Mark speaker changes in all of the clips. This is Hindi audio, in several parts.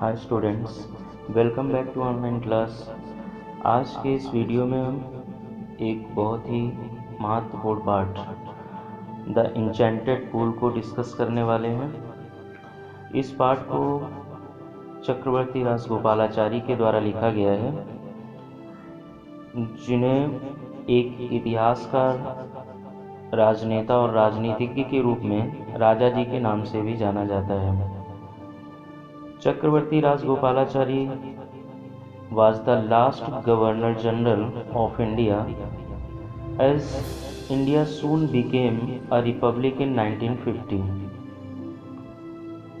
Speaker 1: Hi students, welcome back to online class. आज के इस वीडियो में हम एक बहुत ही महत्वपूर्ण पार्ट द इंचेंटेड पूल को डिस्कस करने वाले हैं। इस पार्ट को चक्रवर्ती राजगोपालाचारी के द्वारा लिखा गया है, जिन्हें एक इतिहासकार, राजनेता और राजनीतिज्ञ के रूप में राजा जी के नाम से भी जाना जाता है। चक्रवर्ती Rajagopalachari was the last Governor General of India as India soon became a republic in 1950।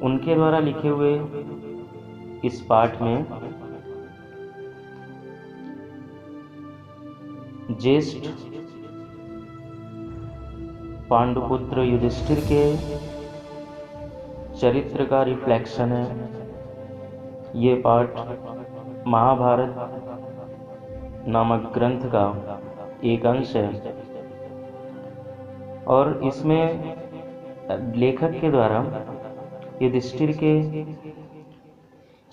Speaker 1: उनके द्वारा लिखे हुए इस पाठ में ज्येष्ठ पांडुपुत्र युधिष्ठिर के चरित्र का रिफ्लेक्शन है। ये पाठ महाभारत नामक ग्रंथ का एक अंश है और इसमें लेखक के द्वारा युधिष्ठिर के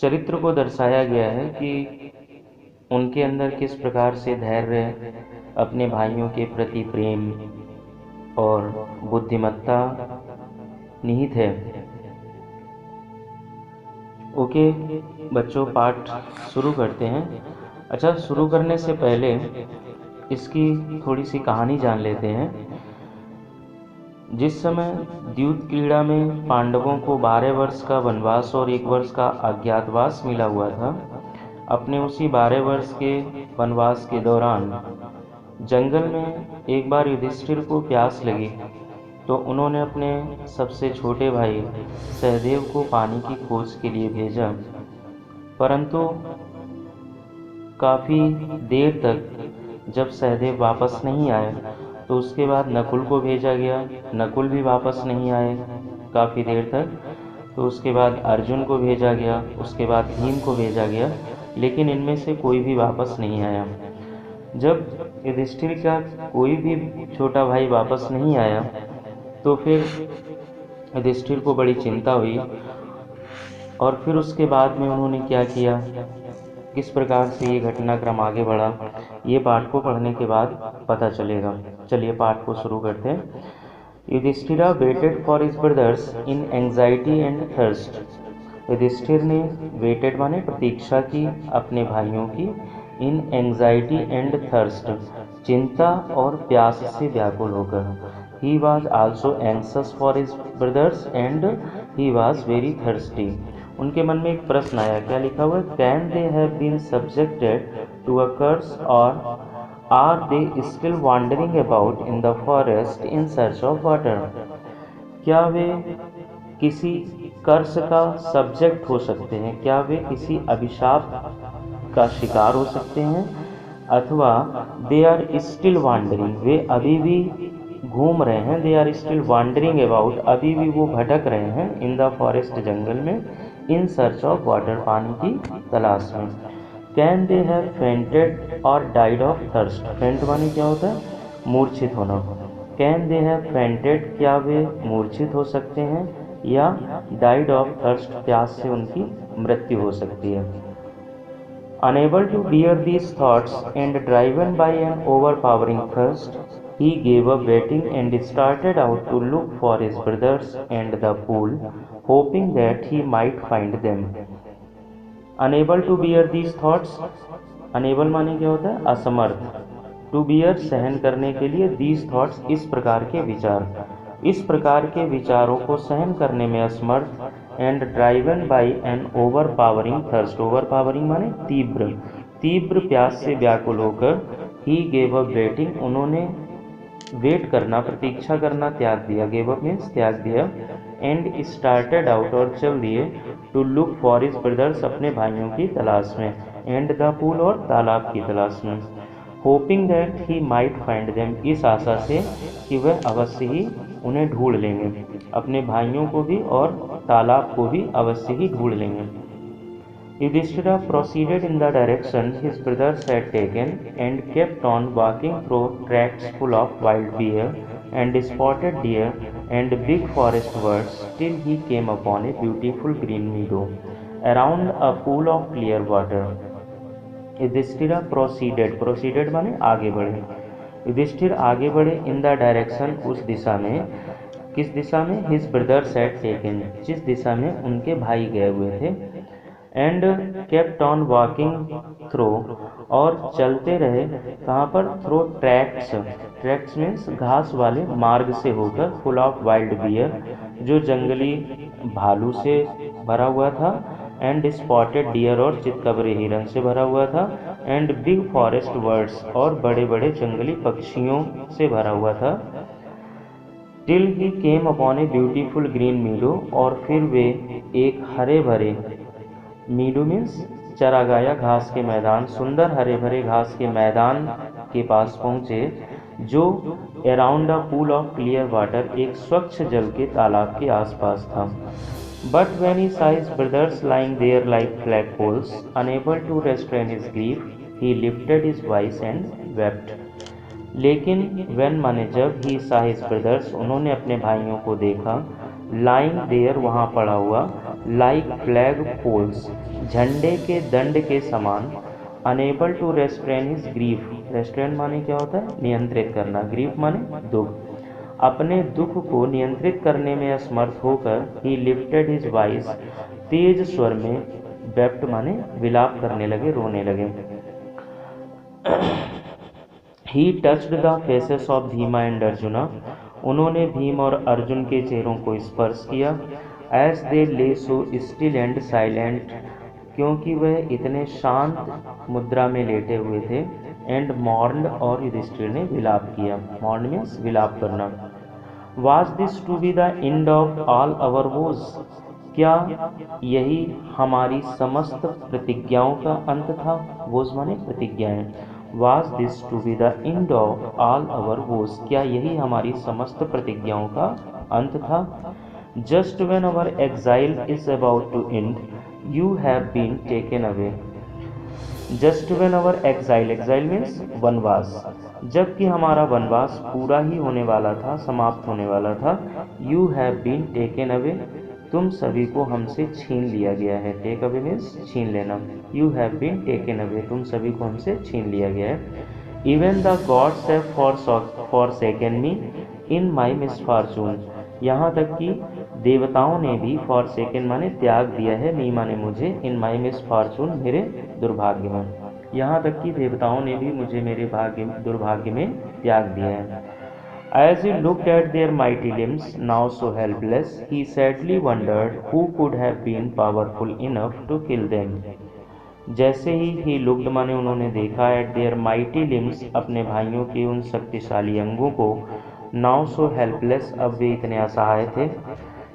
Speaker 1: चरित्र को दर्शाया गया है कि उनके अंदर किस प्रकार से धैर्य, अपने भाइयों के प्रति प्रेम और बुद्धिमत्ता निहित है। ओके बच्चों, पाठ शुरू करते हैं। अच्छा, शुरू करने से पहले इसकी थोड़ी सी कहानी जान लेते हैं। जिस समय द्यूत क्रीड़ा में पांडवों को 12 वर्ष का वनवास और 1 वर्ष का अज्ञातवास मिला हुआ था, अपने उसी 12 वर्ष के वनवास के दौरान जंगल में एक बार युधिष्ठिर को प्यास लगी, तो उन्होंने अपने सबसे छोटे भाई सहदेव को पानी की खोज के लिए भेजा। परंतु काफ़ी देर तक जब सहदेव वापस नहीं आए, तो उसके बाद नकुल को भेजा गया। नकुल भी वापस नहीं आए काफ़ी देर तक, तो उसके बाद अर्जुन को भेजा गया, उसके बाद भीम को भेजा गया, लेकिन इनमें से कोई भी वापस नहीं आया। जब युधिष्ठिर का कोई भी छोटा भाई वापस नहीं आया, तो फिर युधिष्ठिर को बड़ी चिंता हुई और फिर उसके बाद में उन्होंने क्या किया, किस प्रकार से ये घटनाक्रम आगे बढ़ा, ये पाठ को पढ़ने के बाद पता चलेगा। चलिए पाठ को शुरू करते हैं। Yudhishthira waited for his brothers in anxiety and thirst. Yudhishthir ने वेटेड माने प्रतीक्षा की अपने भाइयों की, इन एंजाइटी एंड थर्स्ट चिंता और प्यास से व्याकुल होकर। He was also anxious for his brothers and he was very thirsty। उनके मन में एक प्रश्न आया, क्या लिखा हुआ है? Can they have been subjected to a curse or are they still wandering about in the forest in search of water? क्या वे किसी कर्स का सब्जेक्ट हो सकते हैं? क्या वे किसी अभिशाप का शिकार हो सकते हैं? अथवा दे आर स्टिल वांडरिंग, वे अभी भी घूम रहे हैं। They are still wandering about, अभी भी वो भटक रहे हैं। इन द फॉरेस्ट, जंगल में। इन सर्च ऑफ वाटर, पानी की तलाश में। कैन दे हैव फेंटेड और डाइड ऑफ थर्स्ट। फेंट माने क्या होता है? मूर्छित होना। कैन दे हैव फेंटेड, क्या वे मूर्छित हो सकते हैं, या डाइड ऑफ थर्स्ट, प्यास से उनकी मृत्यु हो सकती है। Unable to bear these thoughts and driven by an overpowering thirst, he gave up waiting and started out to look for his brothers and the pool, hoping that he might find them। Unable to bear these thoughts, unable माने क्या होता है? असमर्थ। To bear, सहन करने के लिए, these thoughts, इस प्रकार के विचार, इस प्रकार के विचारों को सहन करने में असमर्थ। And driven by an overpowering thirst, overpowering माने तीव्र, तीव्र प्यास से व्याकुल होकर। ही गेव अप वेटिंग, उन्होंने वेट करना, प्रतीक्षा करना त्याग दिया। गेव अप मीन्स त्याग दिया। एंड स्टार्टेड आउट, और चल दिए। To look for his brothers, अपने भाइयों की तलाश में। एंड द पूल, और तालाब की तलाश में। Hoping that he might find them, इस आशा से कि वह अवश्य ही उन्हें ढूंढ लेंगे, अपने भाइयों को भी और तालाब को भी अवश्य ही ढूंढ लेंगे। Yudhishthira proceeded in the direction his brothers had taken and kept on walking through tracks full of wild bear and spotted deer and big forest birds till he came upon a beautiful green meadow around a pool of clear water. Yudhishthira proceeded माने आगे बढ़े। युधिष्ठिर आगे बढ़े इन द डायरेक्शन उस दिशा में, किस दिशा में? हिज ब्रदर्स हैड टेकन, जिस दिशा में उनके भाई गए हुए थे। And kept on walking through, और चलते रहे कहाँ पर? थ्रो ट्रैक्स, ट्रैक्स मीन्स घास वाले मार्ग से होकर, फुल ऑफ वाइल्ड बियर, जो जंगली भालू से भरा हुआ था, एंड स्पॉटेड डियर, और चितकबरे हिरन से भरा हुआ था, एंड बिग फॉरेस्ट बर्ड्स, और बड़े बड़े जंगली पक्षियों से भरा हुआ था। Till he came upon a beautiful green मीडो, और फिर वे एक हरे भरे, मीडो मीन्स चरागाया, घास के मैदान, सुंदर हरे भरे घास के मैदान के पास पहुंचे, जो around a pool of clear water, एक स्वच्छ जल के तालाब के आसपास था। But when he saw his brothers lying there like flagpoles, unable to restrain his grief, he lifted his voice and wept. लेकिन when माने जब, he saw his brothers, उन्होंने अपने भाइयों को देखा, lying there, वहाँ पड़ा हुआ, like flag poles, झंडे के दंड के समान, unable to restrain his grief, restrain माने क्या होता है? नियंत्रित करना, grief माने दुख, अपने दुख को नियंत्रित करने में असमर्थ होकर, ही लिफ्टेड हिज वॉइस, तेज स्वर में, वेप्ट माने विलाप करने लगे, रोने लगे। ही touched the faces of Bhima and arjuna, उन्होंने भीम और अर्जुन के चेहरों को स्पर्श किया। एज दे ले सो स्टिल एंड साइलेंट, क्योंकि वह इतने शांत मुद्रा में लेटे हुए थे। एंड मॉर्न्ड, और युधिष्ठिर ने विलाप किया। मॉर्न मीन्स विलाप करना। Was this to be the end of all our was, क्या यही हमारी समस्त प्रतिज्ञाओं का अंत था? वोज माने प्रतिज्ञाएं। Was this to be the end of all our was, क्या यही हमारी समस्त प्रतिज्ञाओं का अंत था? Just when our exile is about to end, you have been taken away. Just when our exile, exile means वनवास, जबकि हमारा वनवास पूरा ही होने वाला था, समाप्त होने वाला था। You have been taken away, तुम सभी को हमसे छीन लिया गया है। टेक अवे मीन्स छीन लेना। You have been taken away, तुम सभी को हमसे छीन लिया गया है। Even the gods have forsaken me in my misfortune, यहाँ तक कि देवताओं ने भी फॉरसेकन माने त्याग दिया है, मी माने मुझे, इन माई मिसफॉर्चून मेरे दुर्भाग्य में, यहाँ तक कि देवताओं ने भी मुझे मेरे दुर्भाग्य में त्याग दिया है। As he looked at their mighty limbs, now so helpless, he sadly wondered who could have been powerful enough to kill them. जैसे ही he looked माने उन्होंने देखा, at their mighty limbs, अपने भाइयों के उन शक्तिशाली अंगों को, now so helpless, अब वे इतने असहाय थे।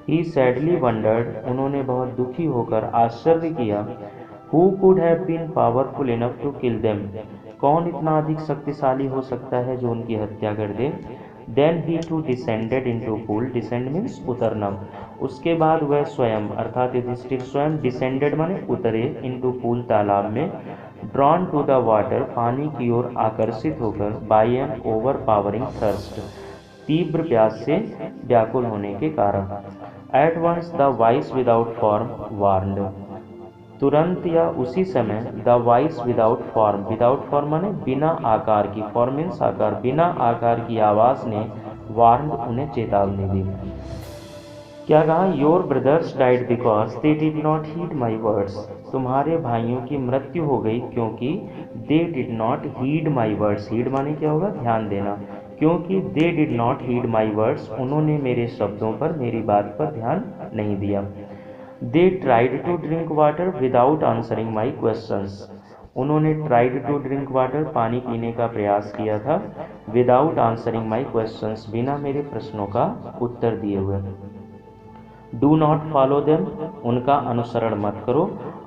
Speaker 1: He sadly wondered, उन्होंने बहुत दुखी होकर आश्चर्य किया, who could have been powerful enough to kill them, कौन इतना अधिक शक्तिशाली हो सकता है जो उनकी हत्या कर दे। Then he too descended into pool, descend means उतरना, उसके बाद वह स्वयं अर्थात युधिष्ठिर स्वयं descended माने उतरे, into pool तालाब में, drawn to the water पानी की ओर आकर्षित होकर, by an overpowering thirst तीव्र प्यास से व्याकुल होने के कारण। At once the voice without form warned, तुरंत या उसी समय, द वॉइस विदाउट फॉर्म माने बिना आकार की, फॉर्म मीन्स आकार, बिना आकार की आवाज ने वार्न उन्हें चेतावनी दी। क्या कहा? Your brothers died because they did not heed my words, तुम्हारे भाइयों की मृत्यु हो गई क्योंकि they did not heed my words, heed माने क्या होगा? ध्यान देना, क्योंकि they did not heed my words, उन्होंने मेरे शब्दों पर, मेरी बात पर ध्यान नहीं दिया। They tried to drink water without answering my questions, उन्होंने tried to drink water पानी पीने का प्रयास किया था, without answering my questions बिना मेरे प्रश्नों का उत्तर दिए हुए। Do not follow them, उनका अनुसरण मत करो।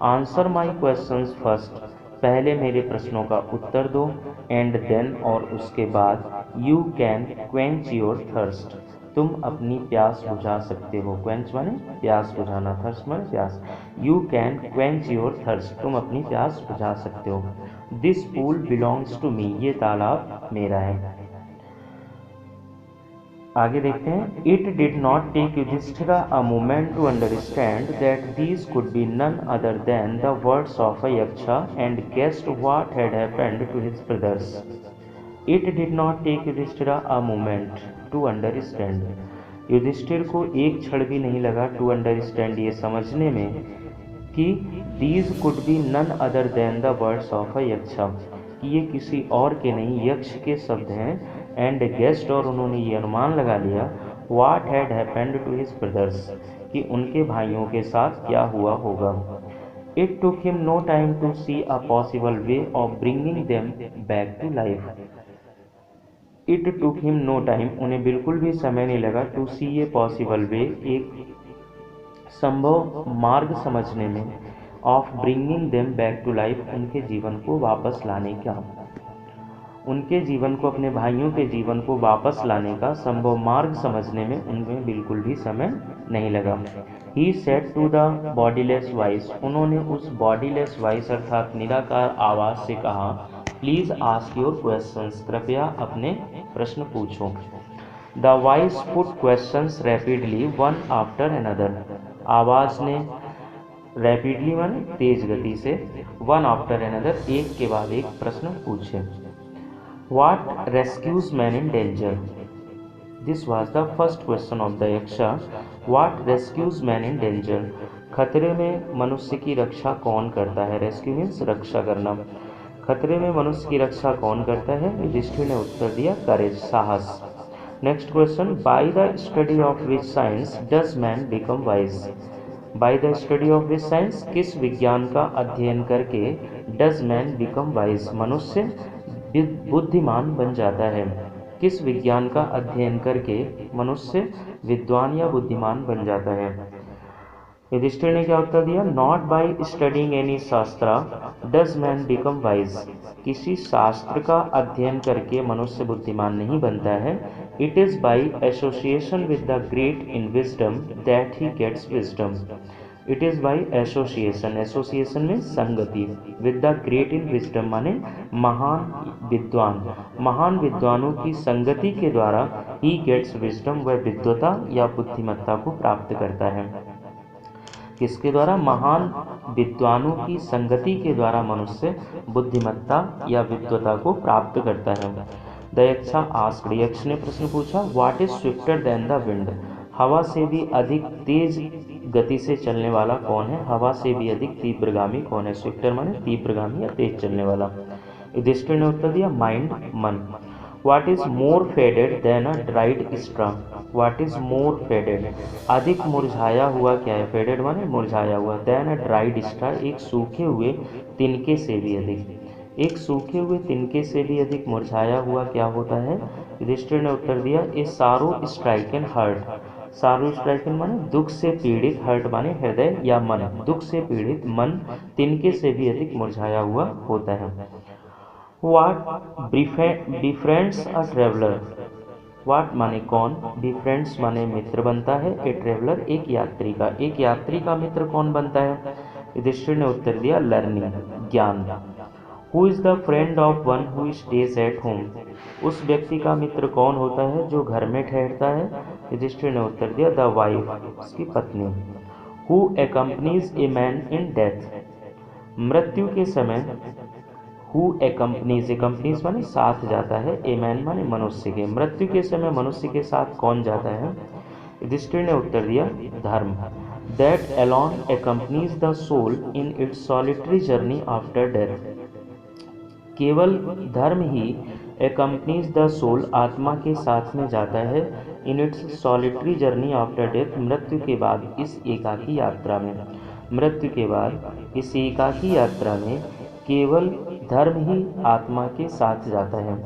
Speaker 1: Answer my questions first, पहले मेरे प्रश्नों का उत्तर दो। And then, और उसके बाद, you can quench your thirst, तुम अपनी प्यास बुझा सकते हो। क्वेंच माने प्यास बुझाना, थर्स्ट माने प्यास। You can quench your thirst, तुम अपनी प्यास बुझा सकते हो। This pool belongs to me, ये तालाब मेरा है। आगे देखते हैं। It did not take Yudhishthira a moment to understand that these could be none other than the words of a yaksha and guessed what had happened to his brothers. It did not take Yudhishthira a moment to understand. Yudhishthir को एक क्षण भी नहीं लगा टू अंडरस्टैंड, ये समझने में कि these could be none other than the words of a yaksha, कि ये किसी और के नहीं यक्ष के शब्द हैं। एंड गेस्ट, और उन्होंने ये अनुमान लगा लिया, what had happened to his brothers, कि उनके भाइयों के साथ क्या हुआ होगा। It took him no time to see a possible way of bringing them back to life. It took him no time, उन्हें बिल्कुल भी समय नहीं लगा, to C a possible way, एक संभव मार्ग समझने में, of bringing them back to life, उनके जीवन को वापस लाने का, उनके जीवन को, अपने भाइयों के जीवन को वापस लाने का संभव मार्ग समझने में उनमें बिल्कुल भी समय नहीं लगा। He said to the bodiless voice, उन्होंने उस बॉडीलेस वॉइस अर्थात निराकार आवाज से कहा, प्लीज आस्क योर क्वेश्चंस, कृपया अपने प्रश्न पूछो। The voice put questions rapidly one after another, आवाज ने रैपिडली माने तेज गति से, वन आफ्टर अनदर, एक के बाद एक प्रश्न पूछे। What rescues man in danger, this was the first question of the यक्षा। What rescues man in danger, खतरे में मनुष्य की रक्षा कौन करता है। रेस्क्यू मीन्स रक्षा करना। खतरे में मनुष्य की रक्षा कौन करता है। युधिष्ठिर ने उत्तर दिया, करेज, साहस। Next question, by the study of which science does man become wise. By the study of which science, किस विज्ञान का अध्ययन करके डज मैन बिकम वाइज, मनुष्य बुद्धिमान बन जाता है। किस विज्ञान का अध्ययन करके मनुष्य विद्वान या बुद्धिमान बन जाता है। युधिष्ठिर ने क्या उत्तर दिया, नॉट बाय स्टडिंग एनी शास्त्रा डज मैन बिकम वाइज, किसी शास्त्र का अध्ययन करके मनुष्य बुद्धिमान नहीं बनता है। It is by association with the great in wisdom that he gets wisdom. It is by association, association में संगति, with the great in wisdom माने महान विद्वान, महान विद्वानों की संगति के द्वारा ही गेट्स विजडम, वह विद्वता या बुद्धिमत्ता को प्राप्त करता है। किसके द्वारा, महान विद्वानों की संगति के द्वारा मनुष्य बुद्धिमत्ता या विद्वता को प्राप्त करता है। द यक्षा आस्क्ड, यक्ष ने प्रश्न पूछा, what is swifter than the wind, हवा से भी अधिक तेज गति से चलने वाला कौन है। हवा से भी अधिक तीव्रगामी कौन है। स्विफ्टर माने तीव्रगामी या तेज चलने वाला। युधिष्ठिर ने उत्तर दिया, माइंड, मन। What is more faded than a dried straw, what is more faded, अधिक मुरझाया हुआ क्या है। फेडेड माने मुरझाया हुआ, देन अ ड्राइड स्ट्रा, एक सूखे हुए तिनके से भी अधिक, एक सूखे हुए तिनके से भी अधिक मुरझाया हुआ क्या होता है। युधिष्ठिर ने उत्तर दिया, ए सारो स्ट्राइकन हार्ट, सारो स्ट्राइकन माने दुख से पीड़ित, हर्ट माने हृदय या मन, दुख से पीड़ित मन तिनके से भी अधिक मुरझाया हुआ होता है। व्हाट बिफ्रेंड्स अ ट्रेवलर, व्हाट माने कौन, बिफ्रेंड्स माने मित्र बनता है, ए ट्रेवलर एक यात्री का, एक यात्री का मित्र कौन बनता है। युधिष्ठिर ने उत्तर दिया, लर्निंग, ज्ञान। Who is the friend of one who stays at home, उस व्यक्ति का मित्र कौन होता है जो घर में ठहरता है। युधिष्ठिर ने उत्तर दिया, द वाइफ, उसकी पत्नी। Who accompanies a man in death, मृत्यु के समय, हु एकम्पनीज, एकम्पनीज माने साथ जाता है, ए मैन माने मनुष्य के, मृत्यु के समय मनुष्य के साथ कौन जाता है। युधिष्ठिर ने उत्तर दिया, धर्म। That alone accompanies the soul in its solitary journey after death, केवल धर्म ही एकम्पनीज द सोल, आत्मा के साथ में जाता है, इन its solitary journey after death, मृत्यु के बाद इस एकाकी यात्रा में, मृत्यु के बाद इस एकाकी यात्रा में केवल धर्म ही आत्मा के साथ जाता है।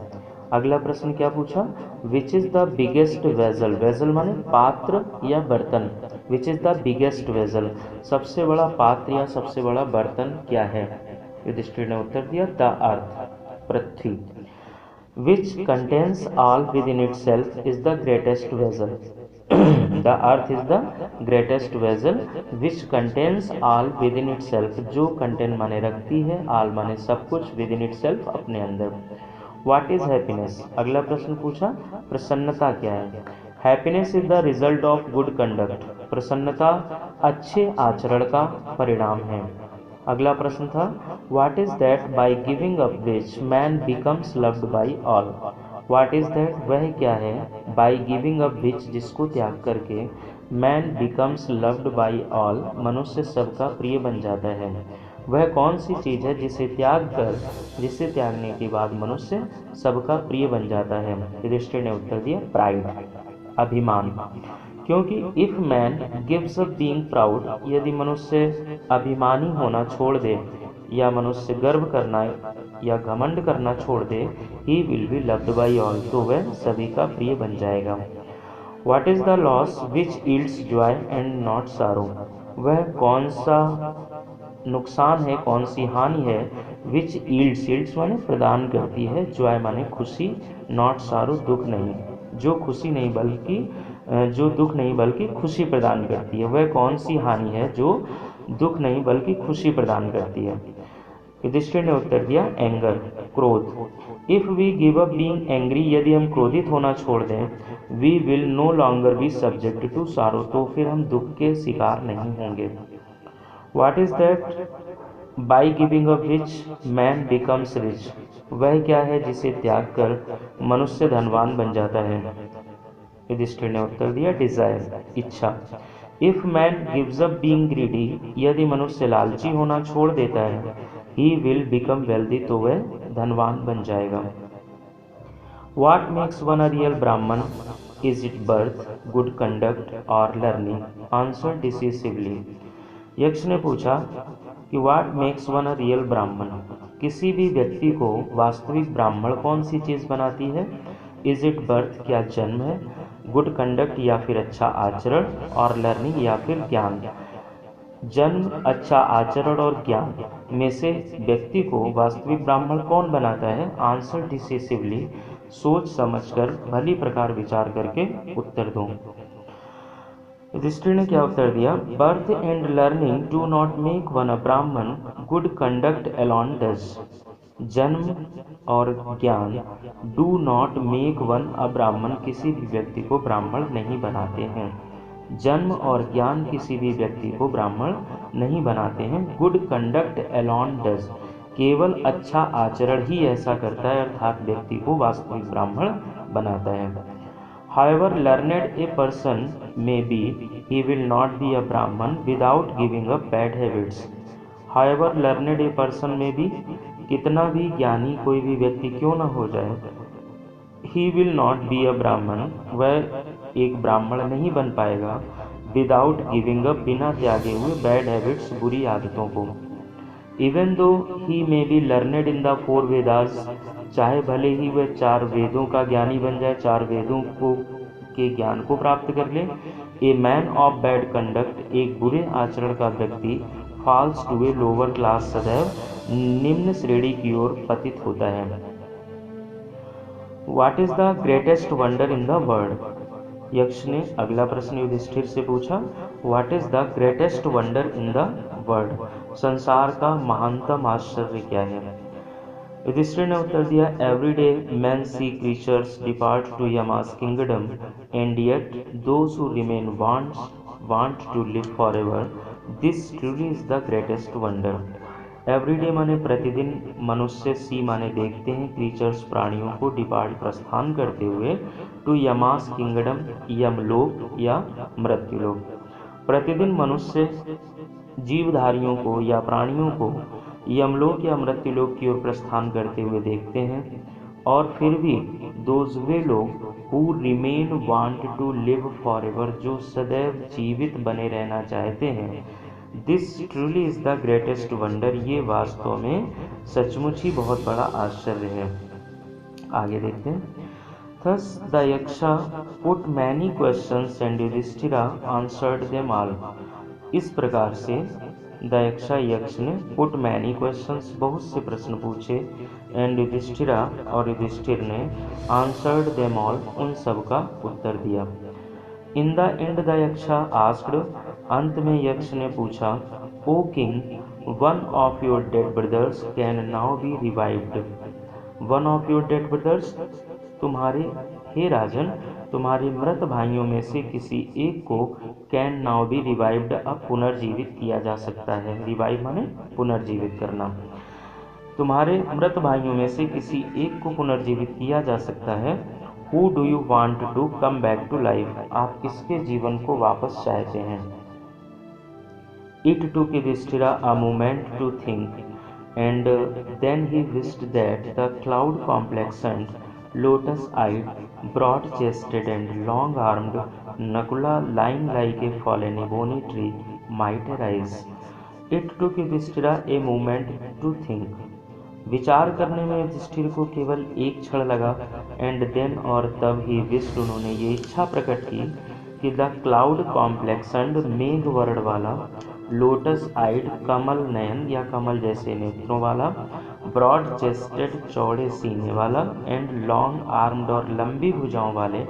Speaker 1: अगला प्रश्न क्या पूछा, which is the biggest vessel, vessel माने पात्र या बर्तन, which is the biggest vessel, सबसे बड़ा पात्र या सबसे बड़ा बर्तन क्या है। युधिष्ठिर ने उत्तर दिया, the earth, Prithvi. Which contains all with in itself is the greatest vessel, the earth is the greatest vessel, which contains all with in itself, जो कंटेन माने रखती है, ऑल माने सब कुछ, विद इन इटसेल्फ अपने अंदर। व्हाट इज हैप्पीनेस, अगला प्रश्न पूछा, प्रसन्नता क्या है। Happiness is the result of good conduct. प्रसन्नता अच्छे आचरण का परिणाम है। अगला प्रश्न था, what is that by giving up which man becomes loved by all. What is that वह क्या है, बाय गिविंग अप विच जिसको त्याग करके, man becomes loved by all मनुष्य सबका प्रिय बन जाता है। वह कौन सी चीज़ है जिसे त्यागने के बाद मनुष्य सबका प्रिय बन जाता है। युधिष्ठिर ने उत्तर दिया, प्राइड, अभिमान। क्योंकि if man gives up being proud, यदि मनुष्य अभिमानी होना छोड़ दे या मनुष्य गर्व करना या घमंड करना छोड़ दे, he will be loved by all, तो वह सभी का प्रिय बन जाएगा। What is the loss which yields joy and not sorrow. वह कौन सा नुकसान है, कौन सी हानि है, विच यील्ड्स माने प्रदान करती है, जॉय माने खुशी, नॉट सारो दुख नहीं, जो दुख नहीं बल्कि खुशी प्रदान करती है। वह कौन सी हानि है जो दुख नहीं बल्कि खुशी प्रदान करती है। युधिष्ठिर ने उत्तर दिया, एंगर, क्रोध। If we give up being angry, यदि हम क्रोधित होना छोड़ दें, we will no longer be subject to sorrow, तो फिर हम दुख के शिकार नहीं होंगे। What is that by giving up which man becomes rich. वह क्या है जिसे त्याग कर मनुष्य धनवान बन जाता है। युधिष्ठिर ने उत्तर दिया, डिजायर, इच्छा। If man gives up being greedy, यदि मनुष्य लालची होना छोड़ देता है, ही विल बिकम वेल्दी, तो वह धनवान बन जाएगा। What makes one a real Brahmin, is it birth, good conduct और लर्निंग। Answer decisively. यक्ष ने पूछा कि what makes one a real Brahmin, किसी भी व्यक्ति को वास्तविक ब्राह्मण कौन सी चीज बनाती है। इज इट बर्थ, क्या जन्म है, गुड कंडक्ट या फिर अच्छा आचरण, और लर्निंग या फिर ज्ञान। जन्म, अच्छा आचरण और ज्ञान में से व्यक्ति को वास्तविक ब्राह्मण कौन बनाता है। आंसर डिसिसिवली, सोच समझकर भली प्रकार विचार करके उत्तर दो। युधिष्ठिर ने क्या उत्तर दिया, birth and learning do not make one a Brahmin, good conduct alone does. जन्म और ज्ञान do not make one a Brahmin, किसी भी व्यक्ति को ब्राह्मण नहीं बनाते हैं। जन्म और ज्ञान किसी भी व्यक्ति को ब्राह्मण नहीं बनाते हैं। गुड कंडक्ट अलोन डज, केवल अच्छा आचरण ही ऐसा करता है, अर्थात व्यक्ति को वास्तविक ब्राह्मण बनाता है। However learned a person may be, he will not be a Brahman without giving up bad habits. However learned a person may be, कितना भी ज्ञानी कोई भी व्यक्ति क्यों न हो जाए, he will not be a Brahman, वह एक ब्राह्मण नहीं बन पाएगा, without giving up, बिना त्यागे हुए, bad habits, बुरी आदतों को। Even though he may be learned in the four Vedas, चाहे भले ही वह चार वेदों का ज्ञानी बन जाए, चार वेदों को के ज्ञान को प्राप्त कर ले। A man of bad conduct, एक बुरे आचरण का व्यक्ति, falls to a lower class, सदैव निम्न श्रेणी की ओर पतित होता है। What is the greatest wonder in the world. Yaksha ने अगला प्रश्न युधिष्ठिर से पूछा, what is the greatest wonder in the world, संसार का महानतम आश्चर्य क्या है। युधिष्ठिर ने उत्तर दिया, every day many creatures depart to Yama's kingdom, and yet those who remain want to live forever, this truly is the greatest wonder. Every day माने प्रतिदिन, मनुष्य सी माने देखते हैं, क्रीचर्स प्राणियों को, डिपार्ट प्रस्थान करते हुए, टू यमास किंगडम यमलोक या मृत्युलोक। प्रतिदिन मनुष्य जीवधारियों को या प्राणियों को यमलोक या मृत्युलोक की ओर प्रस्थान करते हुए देखते हैं, और फिर भी दोज वे लोग who remain want to live forever, जो सदैव जीवित बने रहना चाहते हैं, this truly is the greatest wonder, ये वास्तव में सचमुच ही बहुत बड़ा आश्चर्य है। आगे देखते हैं। Thus the Yaksha put many questions and Yudhishthira answered them all. इस प्रकार से दयक्षा यक्ष ने पुट मैनी क्वेश्चंस, बहुत से प्रश्न पूछे, एंड युधिष्ठिरा और युधिष्ठिर ने आंसर्ड देम ऑल, उन सब का उत्तर दिया। In the end the Yaksha asked, अंत में यक्ष ने पूछा, O king, one of your dead brothers can now be revived. One of your dead brothers, तुम्हारे हे राजन तुम्हारे मृत भाइयों में से किसी एक को कैन नाउ बी रिवाइव्ड, अब पुनर्जीवित किया जा सकता है। रिवाइव माने पुनर्जीवित करना। तुम्हारे मृत भाइयों में से किसी एक को पुनर्जीवित किया जा सकता है। Who do you want to come back to life, आप किसके जीवन को वापस चाहते हैं। It took Yudhishthira a moment to think, and then he wished that the cloud-complexioned, lotus-eyed, broad-chested and long-armed Nakula, lying like a fallen ebony tree, might arise. It took Yudhishthira a moment to think. विचार करने में युधिष्ठिर को केवल एक क्षण लगा। एंड देन, और तब ही विष्णु, उन्होंने ये इच्छा प्रकट की कि द क्लाउड कॉम्प्लेक्सन्ड, मेघ वर्ण वाला, लोटस आइड, कमल नयन या कमल जैसे नेत्रों वाला, ब्रॉड चेस्टेड, चौड़े सीने वाला, एंड लॉन्ग आर्म्ड, और लंबी भुजाओं वाले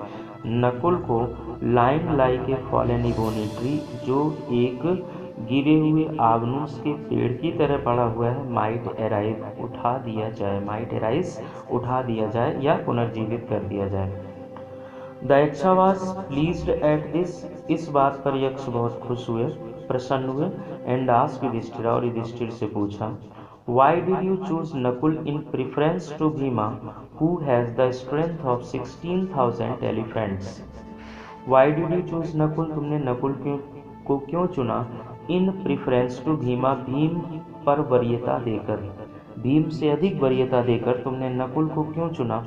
Speaker 1: नकुल को, line like a fallen ebony tree, जो एक गिरे हुए आगनूस के पेड़ की तरह पड़ा हुआ है, माइट एराइव, उठा दिया जाए, माइट एराइज, उठा दिया जाए या पुनर्जीवित कर दिया जाए। The yaksha was pleased at this, इस बात पर यक्ष बहुत खुश हुए, प्रसन्न हुए। एंड आस्क्ड युधिष्ठिर, और युधिष्ठिर से पूछा, why did you choose Nakul in preference to Bhima who has the strength of 16,000 elephants. Why did you choose Nakul, तुमने नकुल को क्यों चुना। In preference to Bhima, Bhim पर वरीयता देकर, भीम से अधिक वरीयता देकर तुमने नकुल को क्यों चुना।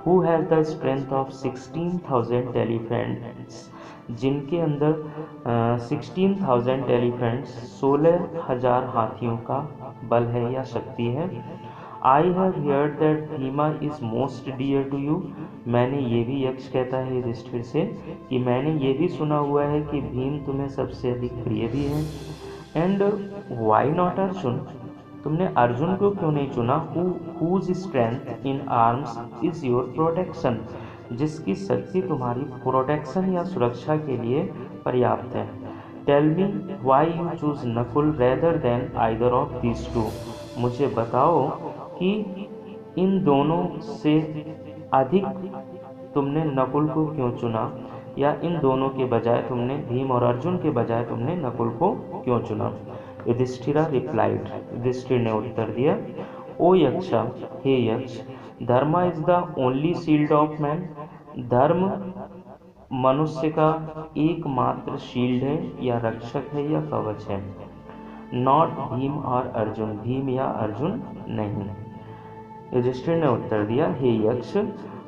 Speaker 1: Who has the strength of 16,000 elephants, जिनके अंदर 16,000 एलिफेंट्स, 16,000 हाथियों का बल है या शक्ति है। I have heard that Bhima is most dear to you, मैंने ये भी, यक्ष कहता है युधिष्ठिर से कि मैंने ये भी सुना हुआ है कि भीम तुम्हें सबसे अधिक प्रिय भी है। एंड वाई नॉट अर्जुन, तुमने अर्जुन को क्यों नहीं चुना। Whose strength in arms is your protection, जिसकी शक्ति तुम्हारी प्रोटेक्शन या सुरक्षा के लिए पर्याप्त है। Tell me why you choose Nakul rather than either of these two, मुझे बताओ कि इन दोनों से अधिक तुमने नकुल को क्यों चुना, या इन दोनों के बजाय तुमने, भीम और अर्जुन के बजाय तुमने नकुल को क्यों चुना। युधिष्ठिरा रिप्लाइड, युधिष्ठिर ने उत्तर दिया, ओ यक्षा, हे यक्ष, dharma is the only shield of man, धर्म मनुष्य का एकमात्र शील्ड है या रक्षक है या कवच है। नॉट भीम और अर्जुन, भीम या अर्जुन नहीं। युधिष्ठिर ने उत्तर दिया, हे यक्ष,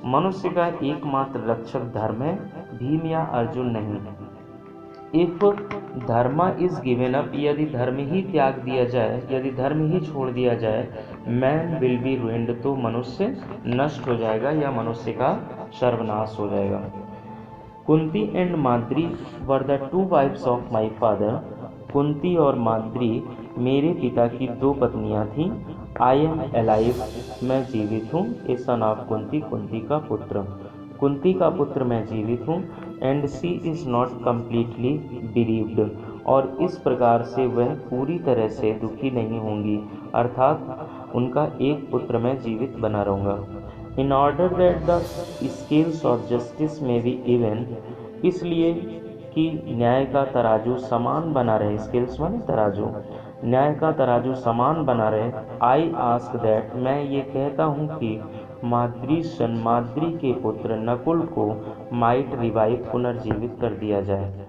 Speaker 1: मनुष्य का एकमात्र रक्षक धर्म है, भीम या अर्जुन नहीं। If Dharma is given up, यदि धर्म ही त्याग दिया जाए, यदि धर्म ही छोड़ दिया जाए, मैन विल बी रुइंड, तो मनुष्य नष्ट हो जाएगा या मनुष्य का सर्वनाश हो जाएगा। Kunti and Madri were the two wives of my father, Kunti और माद्री मेरे पिता की दो पत्नियां थीं। आई एम अलाइव, मैं जीवित हूँ। A son of Kunti, Kunti का पुत्र, कुंती का पुत्र मैं जीवित हूँ। And she is not completely bereaved, और इस प्रकार से वह पूरी तरह से दुखी नहीं होंगी, अर्थात उनका एक पुत्र मैं जीवित बना रहूँगा। In order that the scales of justice में बी इवन, इसलिए कि न्याय का तराजू समान बना रहे, स्केल्स माने तराजू, न्याय का तराजू समान बना रहे। आई आस्क दैट, मैं ये कहता हूँ कि माद्री सन, माद्री के पुत्र नकुल को माइट रिवाइव, पुनर्जीवित कर दिया जाए।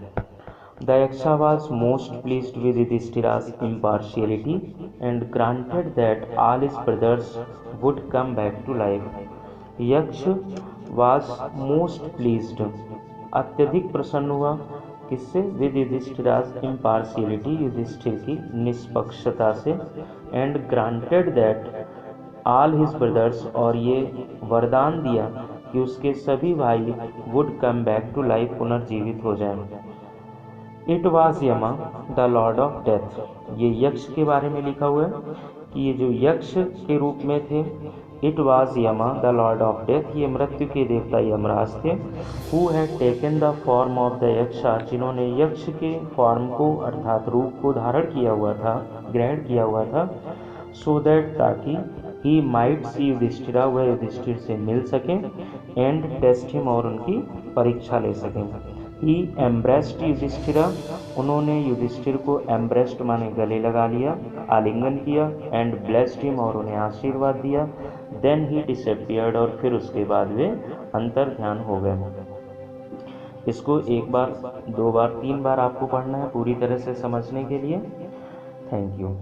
Speaker 1: The yaksha was most pleased with Yudhishthira's impartiality and granted that all his brothers would come back to life. यक्ष वाज मोस्ट प्लीज्ड, अत्यधिक प्रसन्न हुआ, किससे, विद युधिष्ठिरा's impartiality, युधिष्ठिर की निष्पक्षता से, and granted that all his brothers, और ये वरदान दिया कि उसके सभी भाई would come back to life, पुनर्जीवित हो जाएं। It was Yama the lord of death, ये यक्ष के बारे में लिखा हुआ है कि ये जो यक्ष के रूप में थे, it was Yama the lord of death, ये मृत्यु के देवता यमराज थे। Who had taken the form of the yaksha, जिन्होंने यक्ष के फॉर्म को अर्थात रूप को धारण किया हुआ था, ग्रहण किया हुआ था। सो दैट, ताकि ही माइट सी युधिष्ठिरा, वह युधिष्ठिर से मिल सके, एंड टेस्ट हिम, और उनकी परीक्षा ले सकें। ही एम्ब्रेस्ड युधिष्ठिरा, उन्होंने युधिष्ठिर को एम्ब्रेस्ड माने गले लगा लिया, आलिंगन किया, एंड ब्लेस्ड हिम, और उन्हें आशीर्वाद दिया। देन ही डिसअपियर्ड, और फिर उसके बाद वे अंतर ध्यान हो गए। इसको एक बार, दो बार, तीन बार आपको पढ़ना है पूरी तरह से समझने के लिए। Thank you.